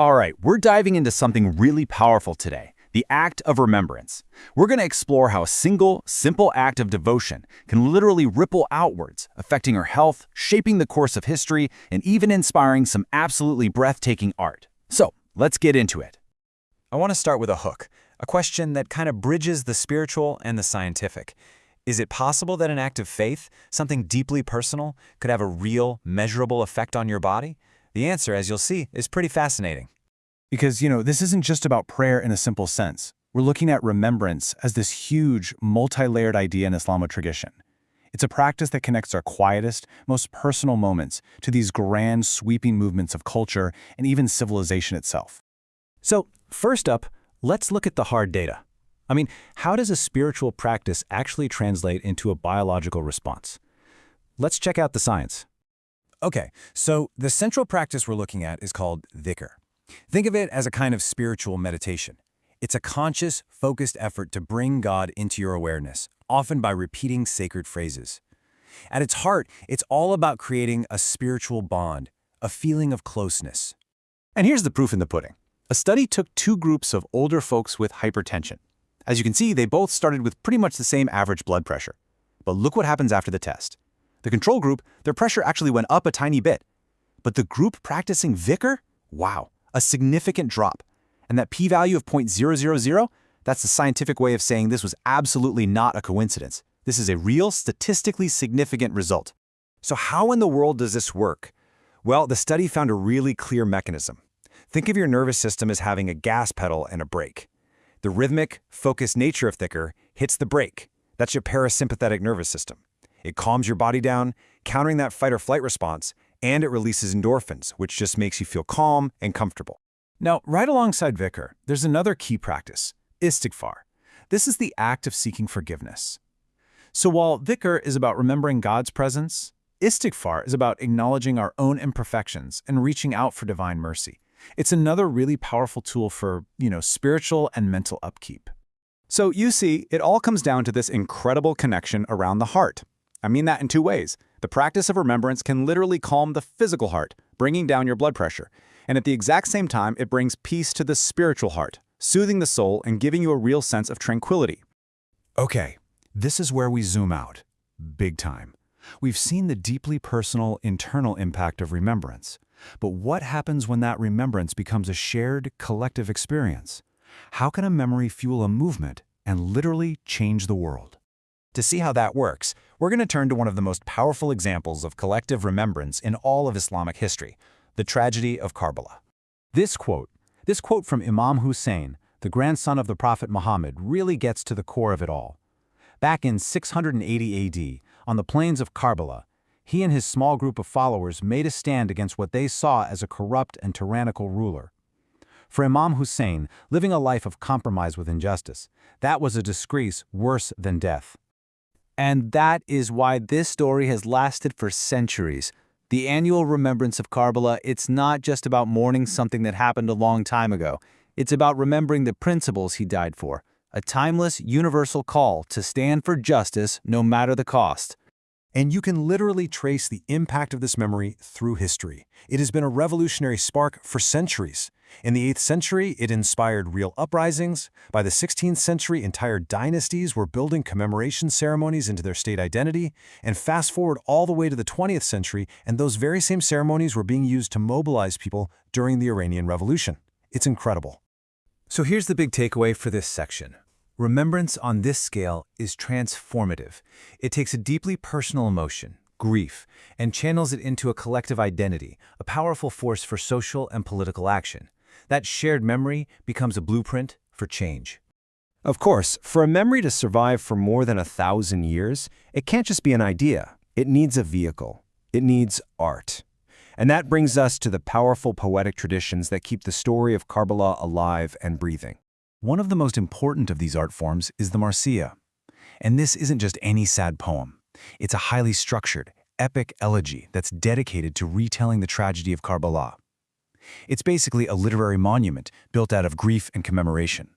All right, we're diving into something really powerful today, the act of remembrance. We're going to explore how a single, simple act of devotion can literally ripple outwards, affecting our health, shaping the course of history, and even inspiring some absolutely breathtaking art. So, let's get into it. I want to start with a hook, a question that kind of bridges the spiritual and the scientific. Is it possible that an act of faith, something deeply personal, could have a real, measurable effect on your body? The answer, as you'll see, is pretty fascinating. Because, this isn't just about prayer in a simple sense. We're looking at remembrance as this huge, multi-layered idea in Islamic tradition. It's a practice that connects our quietest, most personal moments to these grand, sweeping movements of culture and even civilization itself. So, first up, let's look at the hard data. How does a spiritual practice actually translate into a biological response? Let's check out the science. Okay, so the central practice we're looking at is called dhikr. Think of it as a kind of spiritual meditation. It's a conscious, focused effort to bring God into your awareness, often by repeating sacred phrases. At its heart, it's all about creating a spiritual bond, a feeling of closeness. And here's the proof in the pudding. A study took two groups of older folks with hypertension. As you can see, they both started with pretty much the same average blood pressure. But look what happens after the test. The control group, their pressure actually went up a tiny bit. But the group practicing dhikr? Wow, a significant drop. And that p-value of 0.000, that's the scientific way of saying this was absolutely not a coincidence. This is a real, statistically significant result. So how in the world does this work? Well, the study found a really clear mechanism. Think of your nervous system as having a gas pedal and a brake. The rhythmic, focused nature of dhikr hits the brake. That's your parasympathetic nervous system. It calms your body down, countering that fight or flight response, and it releases endorphins, which just makes you feel calm and comfortable. Now, right alongside dhikr, there's another key practice, istighfar. This is the act of seeking forgiveness. So while dhikr is about remembering God's presence, istighfar is about acknowledging our own imperfections and reaching out for divine mercy. It's another really powerful tool for, spiritual and mental upkeep. So you see, it all comes down to this incredible connection around the heart. I mean that in two ways. The practice of remembrance can literally calm the physical heart, bringing down your blood pressure. And at the exact same time, it brings peace to the spiritual heart, soothing the soul and giving you a real sense of tranquility. Okay, this is where we zoom out. Big time. We've seen the deeply personal, internal impact of remembrance. But what happens when that remembrance becomes a shared, collective experience? How can a memory fuel a movement and literally change the world? To see how that works, we're going to turn to one of the most powerful examples of collective remembrance in all of Islamic history, the tragedy of Karbala. This quote from Imam Hussein, the grandson of the Prophet Muhammad, really gets to the core of it all. Back in 680 AD, on the plains of Karbala, he and his small group of followers made a stand against what they saw as a corrupt and tyrannical ruler. For Imam Hussein, living a life of compromise with injustice, that was a disgrace worse than death. And that is why this story has lasted for centuries. The annual remembrance of Karbala, it's not just about mourning something that happened a long time ago. It's about remembering the principles he died for, a timeless, universal call to stand for justice no matter the cost. And you can literally trace the impact of this memory through history. It has been a revolutionary spark for centuries. In the 8th century, it inspired real uprisings. By the 16th century, entire dynasties were building commemoration ceremonies into their state identity. And fast forward all the way to the 20th century, and those very same ceremonies were being used to mobilize people during the Iranian Revolution. It's incredible. So here's the big takeaway for this section. Remembrance on this scale is transformative. It takes a deeply personal emotion, grief, and channels it into a collective identity, a powerful force for social and political action. That shared memory becomes a blueprint for change. Of course, for a memory to survive for more than 1,000 years, it can't just be an idea. It needs a vehicle. It needs art. And that brings us to the powerful poetic traditions that keep the story of Karbala alive and breathing. One of the most important of these art forms is the Marsiya. And this isn't just any sad poem. It's a highly structured, epic elegy that's dedicated to retelling the tragedy of Karbala. It's basically a literary monument built out of grief and commemoration.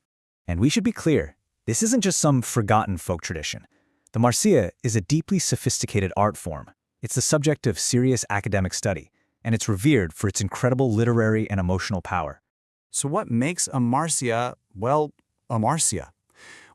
And we should be clear, this isn't just some forgotten folk tradition. The Marsiya is a deeply sophisticated art form. It's the subject of serious academic study, and it's revered for its incredible literary and emotional power. So what makes a marcia, well, a marcia?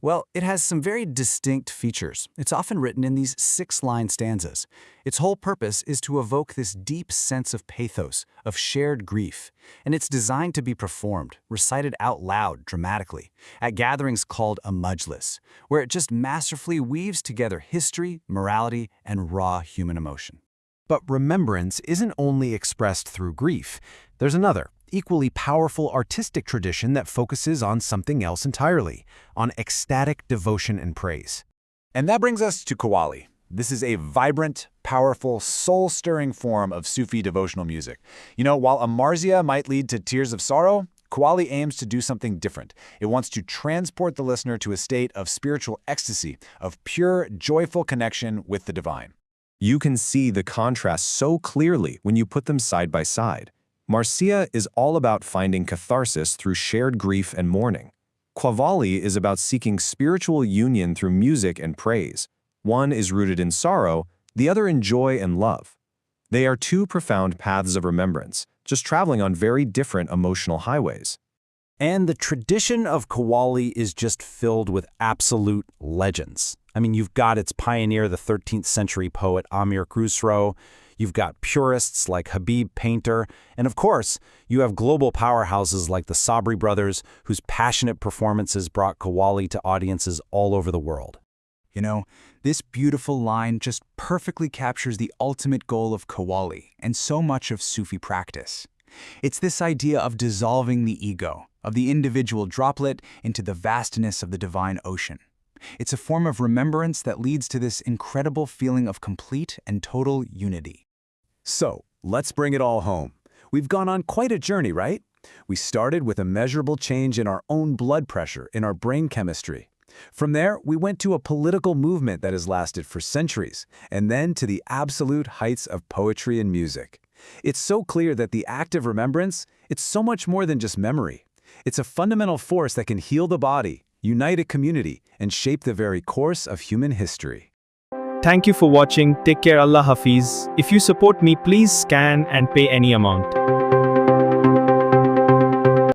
Well, it has some very distinct features. It's often written in these 6-line stanzas. Its whole purpose is to evoke this deep sense of pathos, of shared grief, and it's designed to be performed, recited out loud, dramatically, at gatherings called a majlis, where it just masterfully weaves together history, morality, and raw human emotion. But remembrance isn't only expressed through grief. There's another, equally powerful artistic tradition that focuses on something else entirely, on ecstatic devotion and praise. And that brings us to Qawwali. This is a vibrant, powerful, soul-stirring form of Sufi devotional music. You know, while a marzia might lead to tears of sorrow, Qawwali aims to do something different. It wants to transport the listener to a state of spiritual ecstasy, of pure, joyful connection with the divine. You can see the contrast so clearly when you put them side by side. Marcia is all about finding catharsis through shared grief and mourning. Qawwali is about seeking spiritual union through music and praise. One is rooted in sorrow, the other in joy and love. They are two profound paths of remembrance, just traveling on very different emotional highways. And the tradition of Qawwali is just filled with absolute legends. I mean, you've got its pioneer, the 13th century poet Amir Khusro. You've got purists like Habib Painter, and of course, you have global powerhouses like the Sabri brothers, whose passionate performances brought Qawwali to audiences all over the world. You know, this beautiful line just perfectly captures the ultimate goal of Qawwali and so much of Sufi practice. It's this idea of dissolving the ego, of the individual droplet into the vastness of the divine ocean. It's a form of remembrance that leads to this incredible feeling of complete and total unity. So, let's bring it all home. We've gone on quite a journey, right? We started with a measurable change in our own blood pressure, in our brain chemistry. From there, we went to a political movement that has lasted for centuries, and then to the absolute heights of poetry and music. It's so clear that the act of remembrance, it's so much more than just memory. It's a fundamental force that can heal the body, unite a community, and shape the very course of human history. Thank you for watching. Take care. Allah Hafiz. If you support me, please scan and pay any amount.